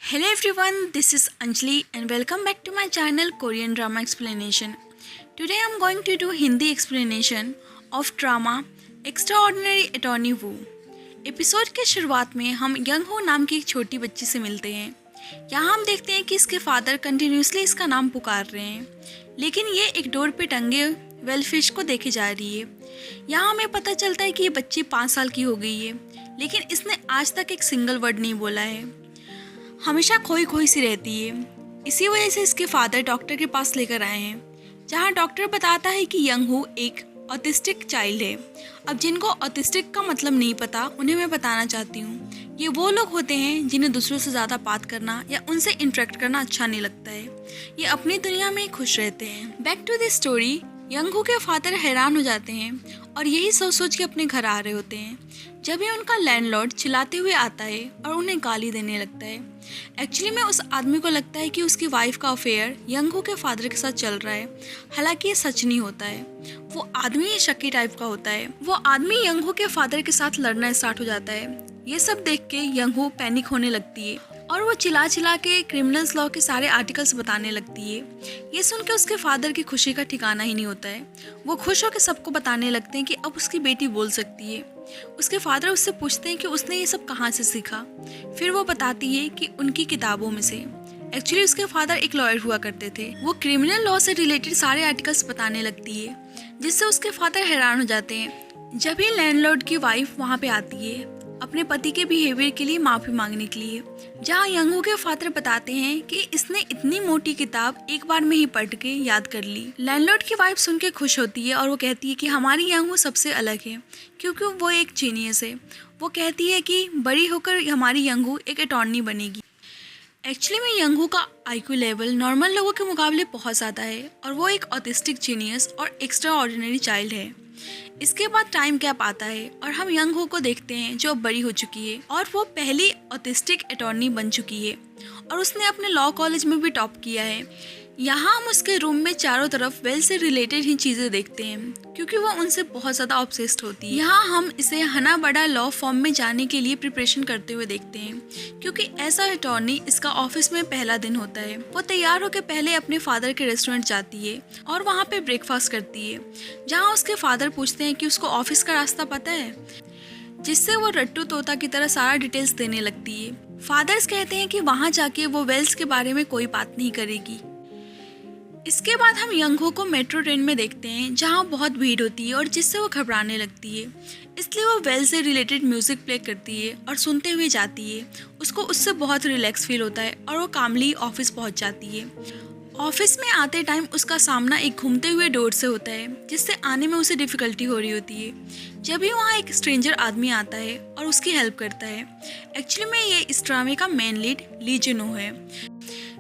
Hello everyone, this is Anjali and welcome back to my channel Korean Drama Explanation. Today I am going to do Hindi explanation of drama Extraordinary Attorney Woo. Episode के शुरुआत में हम young हो नाम की एक छोटी बच्ची से मिलते हैं। यहाँ हम देखते हैं कि इसके फादर कंटिन्यूसली इसका नाम पुकार रहे हैं, लेकिन ये एक डोर पे टंगे वेलफिश को देखे जा रही है। यहाँ हमें पता चलता है कि ये बच्ची 5 साल की हो गई है, लेकिन इसने आज तक एक सिंगल वर्ड नहीं बोला है। हमेशा खोई खोई सी रहती है। इसी वजह से इसके फादर डॉक्टर के पास लेकर आए हैं, जहाँ डॉक्टर बताता है कि यंग हो एक ऑटिस्टिक चाइल्ड है। अब जिनको ऑटिस्टिक का मतलब नहीं पता, उन्हें मैं बताना चाहती हूँ। ये वो लोग होते हैं जिन्हें दूसरों से ज़्यादा बात करना या उनसे इंटरेक्ट करना अच्छा नहीं लगता है। ये अपनी दुनिया में खुश रहते हैं। Back to the story. Young हो के फादर हैरान हो जाते हैं और यही सोच सोच के अपने घर आ रहे होते हैं, जब ही उनका लैंडलॉर्ड चिल्लाते हुए आता है और उन्हें गाली देने लगता है। एक्चुअली में उस आदमी को लगता है कि उसकी वाइफ का अफेयर यंग हो के फादर के साथ चल रहा है, हालांकि ये सच नहीं होता है। वो आदमी शक्की टाइप का होता है। वो आदमी यंग हो के फादर के साथ लड़ना स्टार्ट हो जाता है। ये सब देख के यंग हो पैनिक होने लगती है और वो चिल्ला चिल्ला के क्रिमिनल्स लॉ के सारे आर्टिकल्स बताने लगती है। ये सुन के उसके फादर की खुशी का ठिकाना ही नहीं होता है। वो खुश होकर सबको बताने लगते हैं कि अब उसकी बेटी बोल सकती है। उसके फादर उससे पूछते हैं कि उसने ये सब कहाँ से सीखा। फिर वो बताती है कि उनकी किताबों में से। एक्चुअली उसके फादर एक लॉयर हुआ करते थे। वो क्रिमिनल लॉ से रिलेटेड सारे आर्टिकल्स बताने लगती है, जिससे उसके फादर हैरान हो जाते हैं। जब ही लैंडलॉर्ड की वाइफ वहाँ पे आती है अपने पति के बिहेवियर के लिए माफ़ी मांगने के लिए, जहाँ यंग हो के फादर बताते हैं कि इसने इतनी मोटी किताब एक बार में ही पढ़ के याद कर ली। लैंडलॉर्ड की वाइफ सुन के खुश होती है और वो कहती है कि हमारी यंग हो सबसे अलग है, क्योंकि वो एक जीनियस है। वो कहती है कि बड़ी होकर हमारी यंग हो एक अटॉर्नी बनेगी। एक्चुअली में यंग हो का आईक्यू लेवल नॉर्मल लोगों के मुकाबले बहुत ज़्यादा है और वो एक ऑटिस्टिक जीनियस और एक्स्ट्रा ऑर्डिनरी चाइल्ड है। इसके बाद टाइम गैप आता है और हम यंग हो को देखते हैं, जो अब बड़ी हो चुकी है और वो पहली ऑटिस्टिक अटॉर्नी बन चुकी है और उसने अपने लॉ कॉलेज में भी टॉप किया है। यहाँ हम उसके रूम में चारों तरफ वेल से रिलेटेड ही चीज़ें देखते हैं, क्योंकि वो उनसे बहुत ज़्यादा ऑब्सेस्ड होती है। यहाँ हम इसे हना बड़ा लॉ फॉर्म में जाने के लिए प्रिपरेशन करते हुए देखते हैं, क्योंकि ऐसा अटॉर्नी इसका ऑफिस में पहला दिन होता है। वो तैयार होकर पहले अपने फादर के रेस्टोरेंट जाती है और वहाँ पे ब्रेकफास्ट करती है, जहाँ उसके फादर पूछते हैं कि उसको ऑफिस का रास्ता पता है, जिससे वो रट्टू तोता की तरह सारा डिटेल्स देने लगती है। फादर्स कहते हैं कि वहाँ जाके वो वेल्स के बारे में कोई बात नहीं करेगी। इसके बाद हम यंग हो को मेट्रो ट्रेन में देखते हैं, जहाँ बहुत भीड़ होती है और जिससे वो घबराने लगती है। इसलिए वो वेल से रिलेटेड म्यूज़िक प्ले करती है और सुनते हुए जाती है। उसको उससे बहुत रिलैक्स फील होता है और वो कामली ऑफिस पहुँच जाती है। ऑफिस में आते टाइम उसका सामना एक घूमते हुए डोर से होता है, जिससे आने में उसे डिफ़िकल्टी हो रही होती है। जब भी वहाँ एक स्ट्रेंजर आदमी आता है और उसकी हेल्प करता है। एक्चुअली में ये इस ड्रामे का मेन लीड ली जुनो है।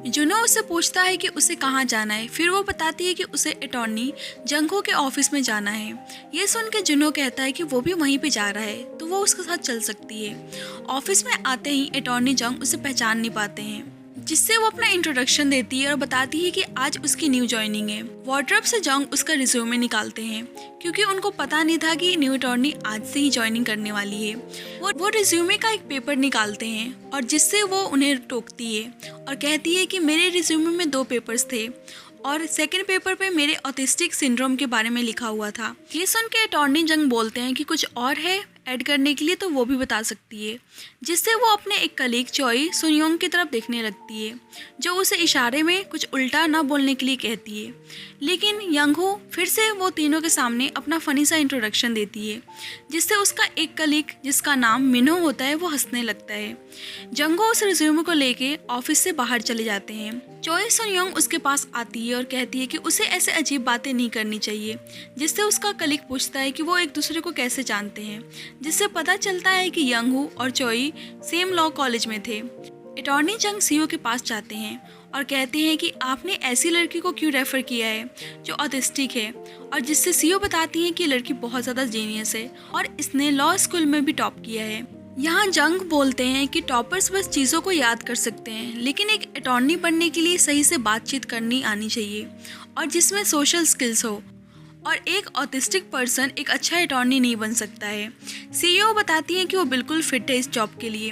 जुनो उससे पूछता है कि उसे कहाँ जाना है। फिर वो बताती है कि उसे अटॉर्नी जंग हो के ऑफिस में जाना है। ये सुन के जुनो कहता है कि वो भी वहीं पे जा रहा है, तो वो उसके साथ चल सकती है। ऑफिस में आते ही अटॉर्नी जंग उसे पहचान नहीं पाते हैं, जिससे वो अपना इंट्रोडक्शन देती है और बताती है कि आज उसकी न्यू ज्वाइनिंग है। वार्डरोब से जंग उसका रिज्यूमे निकालते हैं, क्योंकि उनको पता नहीं था कि न्यू अटॉर्नी आज से ही ज्वाइनिंग करने वाली है। वो रिज्यूमे का एक पेपर निकालते हैं और जिससे वो उन्हें टोकती है और कहती है कि मेरे रिज्यूमे में 2 पेपर्स थे और सेकंड पेपर पे मेरे ऑटिस्टिक सिंड्रोम के बारे में लिखा हुआ था। ये सुन के अटॉर्नी जंग बोलते हैं कि कुछ और है ऐड करने के लिए, तो वो भी बता सकती है, जिससे वो अपने एक कलीग चॉई सुनयोंग की तरफ देखने लगती है, जो उसे इशारे में कुछ उल्टा ना बोलने के लिए कहती है। लेकिन यंग हो फिर से वो तीनों के सामने अपना फनी सा इंट्रोडक्शन देती है, जिससे उसका एक कलीग जिसका नाम मिनो होता है वो हंसने लगता है। जंगो उस रिज्यूमे को लेके ऑफिस से बाहर चले जाते हैं। चॉई सुनयोंग उसके पास आती है और कहती है कि उसे ऐसे अजीब बातें नहीं करनी चाहिए, जिससे उसका कलीग पूछता है कि वो एक दूसरे को कैसे जानते हैं, जिससे पता चलता है कि यंग हो और चॉई सेम लॉ कॉलेज में थे। अटॉर्नी जंग सीओ के पास जाते हैं और कहते हैं कि आपने ऐसी लड़की को क्यों रेफर किया है जो ऑटिस्टिक है, और जिससे सीओ बताती हैं कि लड़की बहुत ज़्यादा जीनियस है और इसने लॉ स्कूल में भी टॉप किया है। यहाँ जंग बोलते हैं कि टॉपर्स बस चीज़ों को याद कर सकते हैं, लेकिन एक अटॉर्नी बनने के लिए सही से बातचीत करनी आनी चाहिए और जिसमें सोशल स्किल्स हो और एक ऑटिस्टिक पर्सन एक अच्छा अटॉर्नी नहीं बन सकता है। सीईओ बताती है कि वो बिल्कुल फिट है इस जॉब के लिए,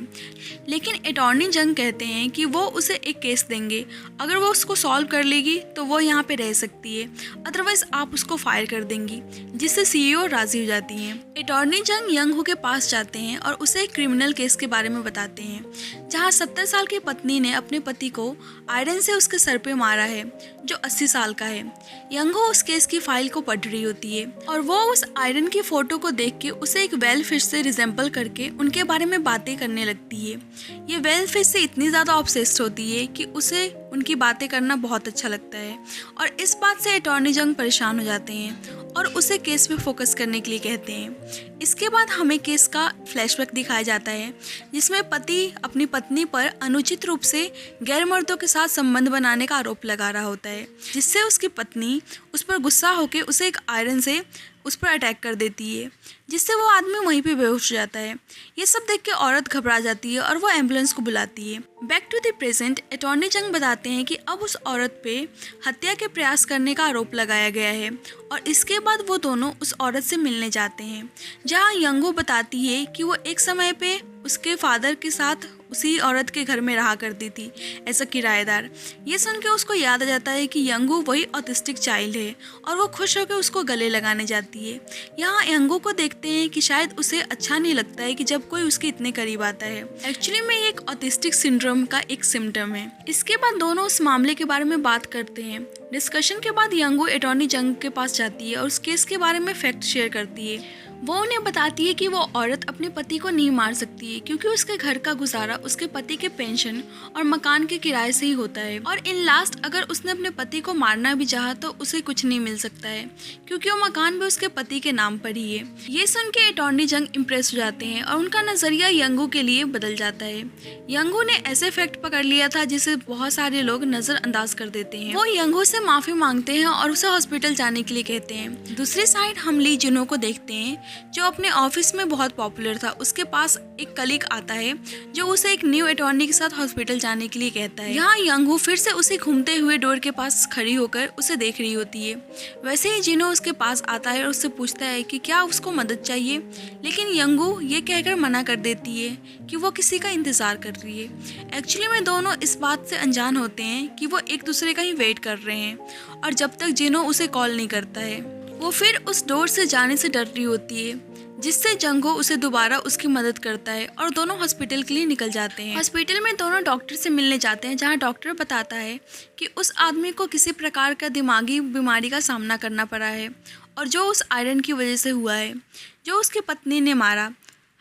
लेकिन अटॉर्नी जंग कहते हैं कि वो उसे एक केस देंगे, अगर वो उसको सॉल्व कर लेगी तो वो यहाँ पे रह सकती है, अदरवाइज आप उसको फायर कर देंगी, जिससे सीईओ राजी हो जाती हैं। अटॉर्नी जंग यंग के पास जाते हैं और उसे एक क्रिमिनल केस के बारे में बताते हैं जहाँ 70 साल की पत्नी ने अपने पति को आयरन से उसके सर पे मारा है जो 80 साल का है। यंग उस केस की फाइल को पढ़ रही होती है और वो उस आयरन की फोटो को देख के उसे एक वेल फिश से रिजेंबल करके उनके बारे में बातें करने लगती है। ये वेल फिश से इतनी ज़्यादा ऑब्सेस्ड होती है कि उसे उनकी बातें करना बहुत अच्छा लगता है और इस बात से अटॉर्नी जंग परेशान हो जाते हैं और उसे केस पे फोकस करने के लिए कहते हैं। इसके बाद हमें केस का फ्लैशबैक दिखाया जाता है जिसमें पति अपनी पत्नी पर अनुचित रूप से गैर मर्दों के साथ संबंध बनाने का आरोप लगा रहा होता है, जिससे उसकी पत्नी उस पर गुस्सा होकर उसे एक आयरन से उस पर अटैक कर देती है, जिससे वो आदमी वहीं पे बेहोश हो जाता है। ये सब देख के औरत घबरा जाती है और वो एम्बुलेंस को बुलाती है। Back to the present, attorney Jung बताते हैं कि अब उस औरत पे हत्या के प्रयास करने का आरोप लगाया गया है और इसके बाद वो दोनों उस औरत से मिलने जाते हैं, जहाँ यंगो बताती है कि वो एक समय पे उसके फादर के साथ उसी औरत के घर में रहा करती थी एज अ किराएदार। ये सुन के उसको याद आ जाता है कि यंगू वही ऑटिस्टिक चाइल्ड है और वो खुश होकर उसको गले लगाने जाती है। यहाँ यंगू को देखते हैं कि शायद उसे अच्छा नहीं लगता है कि जब कोई उसके इतने करीब आता है। एक्चुअली में ये एक ऑटिस्टिक सिंड्रोम का एक सिम्टम है। इसके बाद दोनों उस मामले के बारे में बात करते हैं। डिस्कशन के बाद यंगू अटॉर्नी जंग के पास जाती है और उस केस के बारे में फैक्ट शेयर करती है। वो उन्हें बताती है कि वो औरत अपने पति को नहीं मार सकती है क्योंकि उसके घर का गुजारा उसके पति के पेंशन और मकान के किराए से ही होता है और इन लास्ट अगर उसने अपने पति को मारना भी चाहा तो उसे कुछ नहीं मिल सकता है क्योंकि वो मकान भी उसके पति के नाम पर ही है। ये सुन के अटॉर्नी जंग इम्प्रेस हो जाते हैं और उनका नजरिया यंगू के लिए बदल जाता है। यंगू ने ऐसे फैक्ट पकड़ लिया था जिसे बहुत सारे लोग नजरअंदाज कर देते हैं। वो यंगू से माफी मांगते हैं और उसे हॉस्पिटल जाने के लिए कहते हैं। दूसरी साइड हम ली जुनो को देखते हैं जो अपने ऑफिस में बहुत पॉपुलर था। उसके पास एक कलीग आता है जो उसे एक न्यू अटॉर्नी के साथ हॉस्पिटल जाने के लिए कहता है। यहाँ यंगू फिर से उसे घूमते हुए डोर के पास खड़ी होकर उसे देख रही होती है। वैसे ही जिनो उसके पास आता है और उससे पूछता है कि क्या उसको मदद चाहिए, लेकिन यंगू ये कहकर मना कर देती है कि वो किसी का इंतजार कर रही है। एक्चुअली में दोनों इस बात से अनजान होते हैं कि वो एक दूसरे का ही वेट कर रहे हैं और जब तक जिनो उसे कॉल नहीं करता है वो फिर उस डोर से जाने से डर रही होती है, जिससे जंगो उसे दोबारा उसकी मदद करता है और दोनों हॉस्पिटल के लिए निकल जाते हैं। हॉस्पिटल में दोनों डॉक्टर से मिलने जाते हैं जहां डॉक्टर बताता है कि उस आदमी को किसी प्रकार का दिमागी बीमारी का सामना करना पड़ा है और जो उस आयरन की वजह से हुआ है जो उसकी पत्नी ने मारा।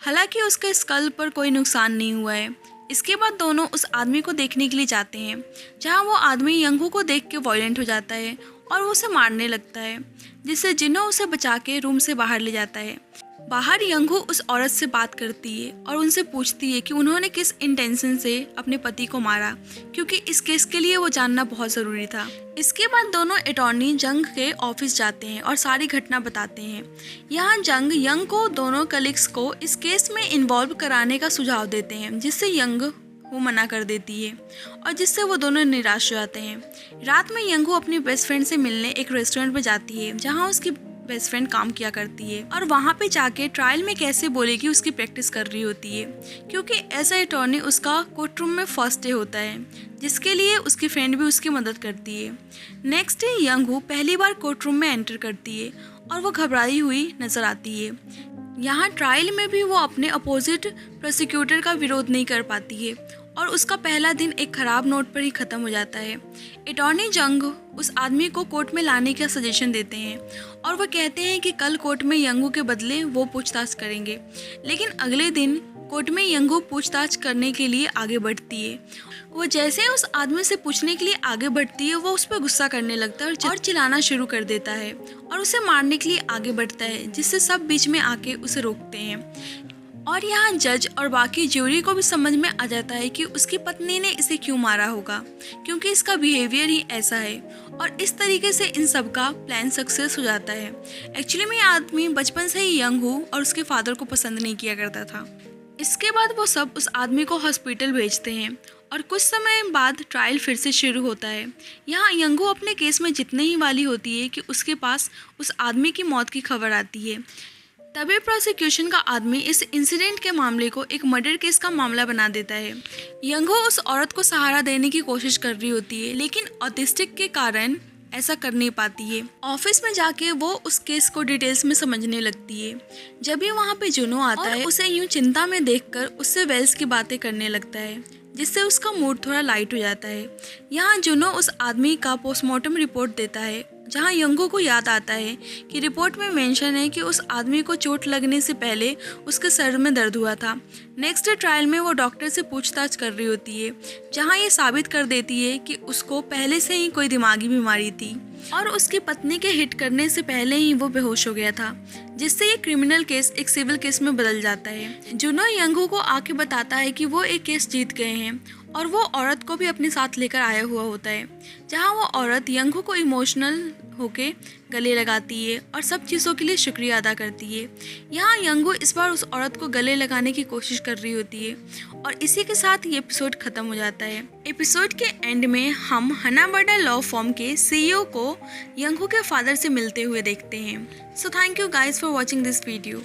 हालांकि उसके स्कल पर कोई नुकसान नहीं हुआ है। इसके बाद दोनों उस आदमी को देखने के लिए जाते हैं जहाँ वो आदमी यंगू को देख के वायलेंट हो जाता है और वो उसे मारने लगता है, जिससे जिनो उसे बचा के रूम से बाहर ले जाता है। बाहर यंगू उस औरत से बात करती है और उनसे पूछती है कि उन्होंने किस इंटेंशन से अपने पति को मारा, क्योंकि इस केस के लिए वो जानना बहुत ज़रूरी था। इसके बाद दोनों अटॉर्नी जंग के ऑफिस जाते हैं और सारी घटना बताते हैं। यहाँ जंग यंग को दोनों कलीग्स को इस केस में इन्वॉल्व कराने का सुझाव देते हैं, जिससे यंग वो मना कर देती है और जिससे वो दोनों निराश हो जाते हैं। रात में यंगू अपनी बेस्ट फ्रेंड से मिलने एक रेस्टोरेंट में जाती है जहाँ उसकी बेस्ट फ्रेंड काम किया करती है और वहाँ पे जाके ट्रायल में कैसे बोलेगी उसकी प्रैक्टिस कर रही होती है, क्योंकि ऐसा अटॉर्नी उसका कोर्ट रूम में फर्स्ट डे होता है, जिसके लिए उसकी फ्रेंड भी उसकी मदद करती है। नेक्स्ट डे यंगू पहली बार कोर्ट रूम में एंटर करती है और वो घबराई हुई नजर आती है। यहाँ ट्रायल में भी वो अपने अपोजिट प्रोसिक्यूटर का विरोध नहीं कर पाती है और उसका पहला दिन एक खराब नोट पर ही ख़त्म हो जाता है। अटॉर्नी जंग उस आदमी को कोर्ट में लाने का सजेशन देते हैं और वो कहते हैं कि कल कोर्ट में यंगू के बदले वो पूछताछ करेंगे, लेकिन अगले दिन कोर्ट में यंगू पूछताछ करने के लिए आगे बढ़ती है। वो जैसे उस आदमी से पूछने के लिए आगे बढ़ती है वो उस पर गुस्सा करने लगता है और चिल्लाना शुरू कर देता है और उसे मारने के लिए आगे बढ़ता है, जिससे सब बीच में आके उसे रोकते हैं। और यहाँ जज और बाकी ज्यूरी को भी समझ में आ जाता है कि उसकी पत्नी ने इसे क्यों मारा होगा, क्योंकि इसका बिहेवियर ही ऐसा है और इस तरीके से इन सब का प्लान सक्सेस हो जाता है। एक्चुअली में आदमी बचपन से ही यंग हो और उसके फादर को पसंद नहीं किया करता था। इसके बाद वो सब उस आदमी को हॉस्पिटल भेजते हैं और कुछ समय बाद ट्रायल फिर से शुरू होता है। यहाँ यंगो अपने केस में जीतने ही वाली होती है कि उसके पास उस आदमी की मौत की खबर आती है। तभी प्रोसिक्यूशन का आदमी इस इंसिडेंट के मामले को एक मर्डर केस का मामला बना देता है। यंगो उस औरत को सहारा देने की कोशिश कर रही होती है, लेकिन ऑटिस्टिक के कारण ऐसा कर नहीं पाती है। ऑफिस में जाके वो उस केस को डिटेल्स में समझने लगती है। जब भी वहाँ पे जुनो आता है, उसे यूं चिंता में देखकर उससे वेल्स की बातें करने लगता है, जिससे उसका मूड थोड़ा लाइट हो जाता है। यहाँ जुनो उस आदमी का पोस्टमार्टम रिपोर्ट देता है, जहाँ यंगो को याद आता है कि रिपोर्ट में मेंशन है कि उस आदमी को चोट लगने से पहले उसके सर में दर्द हुआ था। नेक्स्ट डे ट्रायल में वो डॉक्टर से पूछताछ कर रही होती है, जहाँ ये साबित कर देती है कि उसको पहले से ही कोई दिमागी बीमारी थी और उसकी पत्नी के हिट करने से पहले ही वो बेहोश हो गया था, जिससे ये क्रिमिनल केस एक सिविल केस में बदल जाता है। जुनो यंगो को आके बताता है कि वो एक केस जीत गए हैं और वो औरत को भी अपने साथ लेकर आया हुआ होता है, जहाँ वो औरत यंगो को इमोशनल होके गले लगाती है और सब चीज़ों के लिए शुक्रिया अदा करती है। यहाँ यंगो इस बार उस औरत को गले लगाने की कोशिश कर रही होती है और इसी के साथ ये एपिसोड ख़त्म हो जाता है। एपिसोड के एंड में हम हनाबाडा लॉ फॉर्म के CEO को यंगो के फादर से मिलते हुए देखते हैं। So thank you guys for watching this video.